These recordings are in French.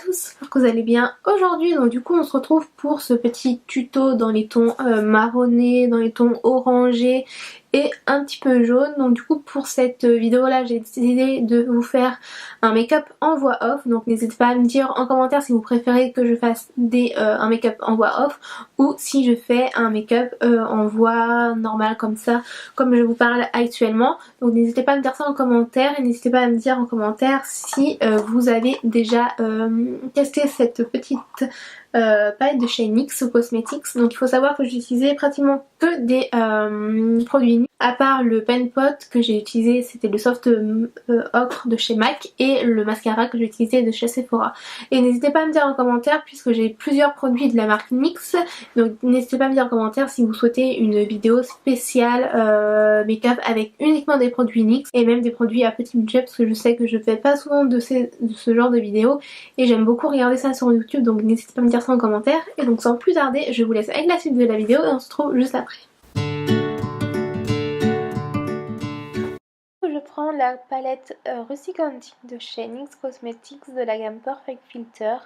tous, j'espère que vous allez bien. Aujourd'hui donc du coup on se retrouve pour ce petit tuto dans les tons marronnés, dans les tons orangés et un petit peu jaune. Donc du coup pour cette vidéo là j'ai décidé de vous faire un make-up en voix off. Donc n'hésitez pas à me dire en commentaire si vous préférez que je fasse un make-up en voix off ou si je fais un make-up en voix normale comme ça, comme je vous parle actuellement. Donc n'hésitez pas à me dire ça en commentaire et n'hésitez pas à me dire en commentaire si vous avez déjà testé cette petite palette de chez NYX Cosmetics. Donc il faut savoir que j'ai utilisé pratiquement que des produits NYX, à part le pen pot que j'ai utilisé, c'était le soft ocre de chez MAC, et le mascara que j'ai utilisé de chez Sephora. Et n'hésitez pas à me dire en commentaire, puisque j'ai plusieurs produits de la marque NYX, donc n'hésitez pas à me dire en commentaire si vous souhaitez une vidéo spéciale make-up avec uniquement des produits NYX et même des produits à petit budget, parce que je sais que je fais pas souvent de ce genre de vidéos et j'aime beaucoup regarder ça sur YouTube, donc n'hésitez pas à me dire ça en commentaire. Et donc sans plus tarder, je vous laisse avec la suite de la vidéo et on se retrouve juste après. Je prends la palette Rusty Candy de chez NYX Cosmetics de la gamme Perfect Filter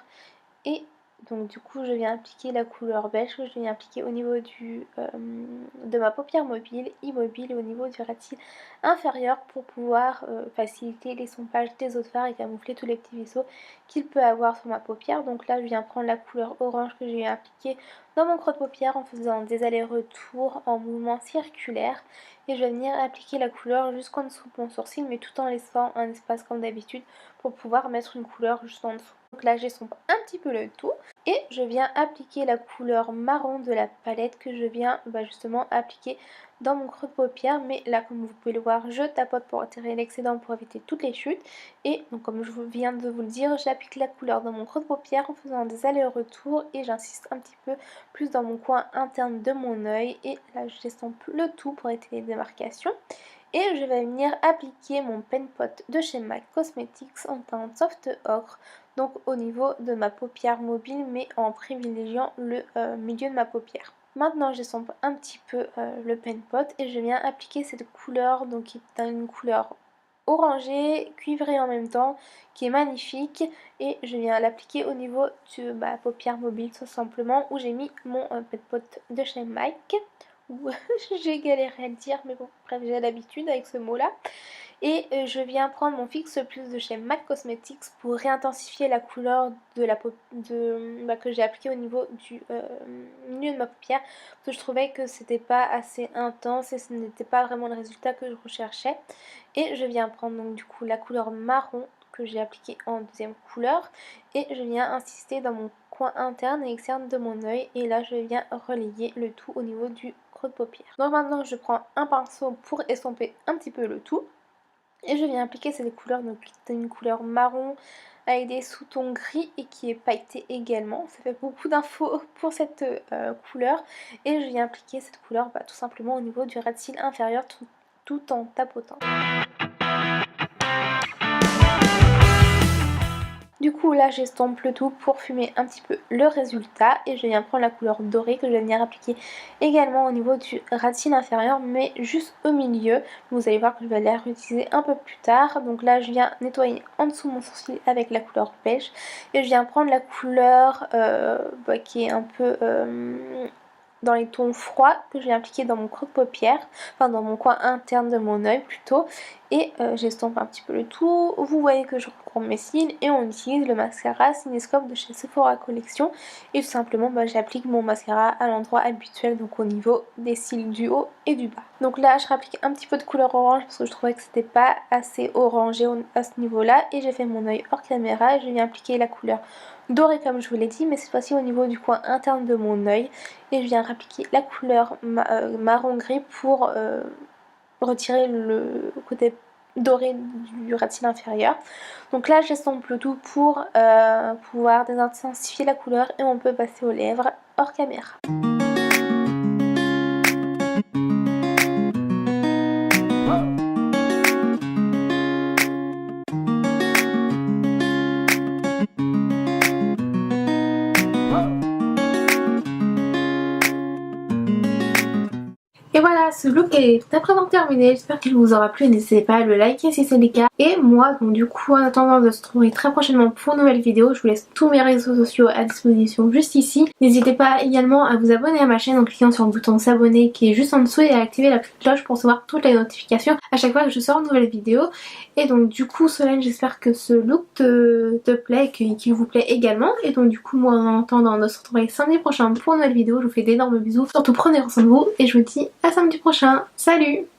et donc du coup je viens appliquer la couleur beige que je viens appliquer au niveau de ma paupière mobile, immobile, et au niveau du ras de cils inférieur pour pouvoir faciliter l'essompage des os de fard et camoufler tous les petits vaisseaux qu'il peut avoir sur ma paupière. Donc là je viens prendre la couleur orange que je viens appliquer dans mon creux de paupière en faisant des allers-retours en mouvement circulaire, et je vais venir appliquer la couleur jusqu'en dessous de mon sourcil, mais tout en laissant un espace comme d'habitude pour pouvoir mettre une couleur juste en dessous. Donc là j'estompe un petit peu le tout et je viens appliquer la couleur marron de la palette que je viens justement appliquer dans mon creux de paupière. Mais là, comme vous pouvez le voir, je tapote pour retirer l'excédent pour éviter toutes les chutes. Et donc comme je viens de vous le dire, j'applique la couleur dans mon creux de paupière en faisant des allers-retours et j'insiste un petit peu plus dans mon coin interne de mon œil. Et là j'estompe le tout pour éviter les démarcations. Et je vais venir appliquer mon pen pot de chez MAC Cosmetics en teinte soft ocre, donc au niveau de ma paupière mobile, mais en privilégiant le milieu de ma paupière. Maintenant j'estompe un petit peu le pen pot et je viens appliquer cette couleur, donc qui est une couleur orangée, cuivrée en même temps, qui est magnifique, et je viens l'appliquer au niveau de ma paupière mobile tout simplement, où j'ai mis mon pen pot de chez MAC. J'ai galéré à le dire, mais bon, bref, j'ai l'habitude avec ce mot là. Et je viens prendre mon Fix Plus de chez MAC Cosmetics pour réintensifier la couleur de la que j'ai appliqué au niveau du milieu de ma paupière, parce que je trouvais que c'était pas assez intense et ce n'était pas vraiment le résultat que je recherchais. Et je viens prendre donc du coup la couleur marron que j'ai appliquée en deuxième couleur, et je viens insister dans mon coin interne et externe de mon œil, et là je viens relayer le tout au niveau du creux de paupière. Donc maintenant je prends un pinceau pour estomper un petit peu le tout et je viens appliquer cette couleur, donc c'est une couleur marron avec des sous-tons gris et qui est pailletée également. Ça fait beaucoup d'infos pour cette couleur, et je viens appliquer cette couleur tout simplement au niveau du ras de cils inférieur tout en tapotant. Du coup là j'estompe le tout pour fumer un petit peu le résultat, et je viens prendre la couleur dorée que je vais venir appliquer également au niveau du ras de cils inférieur, mais juste au milieu. Vous allez voir que je vais la réutiliser un peu plus tard. Donc là je viens nettoyer en dessous mon sourcil avec la couleur beige, et je viens prendre la couleur qui est un peu dans les tons froids, que je vais appliquer dans mon creux de paupière, enfin dans mon coin interne de mon œil plutôt, et j'estompe un petit peu le tout. Vous voyez que je recouvre mes cils et on utilise le mascara Cinescope de chez Sephora Collection, et tout simplement j'applique mon mascara à l'endroit habituel, donc au niveau des cils du haut et du bas. Donc là je réapplique un petit peu de couleur orange parce que je trouvais que c'était pas assez orangé à ce niveau là, et j'ai fait mon œil hors caméra et je viens appliquer la couleur dorée comme je vous l'ai dit, mais cette fois-ci au niveau du coin interne de mon œil, et je viens appliquer la couleur marron gris pour retirer le côté doré du ras de cils inférieur. Donc là j'estompe le tout pour pouvoir désintensifier la couleur, et on peut passer aux lèvres hors caméra. Et voilà, ce look est à présent terminé. J'espère qu'il vous aura plu. N'hésitez pas à le liker si c'est le cas. Et moi, donc du coup, en attendant de se retrouver très prochainement pour une nouvelle vidéo, je vous laisse tous mes réseaux sociaux à disposition juste ici. N'hésitez pas également à vous abonner à ma chaîne en cliquant sur le bouton s'abonner qui est juste en dessous et à activer la petite cloche pour recevoir toutes les notifications à chaque fois que je sors une nouvelle vidéo. Et donc du coup, Solène, j'espère que ce look te plaît et qu'il vous plaît également. Et donc du coup, moi, en attendant de se retrouver samedi prochain pour une nouvelle vidéo, je vous fais d'énormes bisous. Surtout prenez soin de vous et je vous dis à samedi prochain. Salut!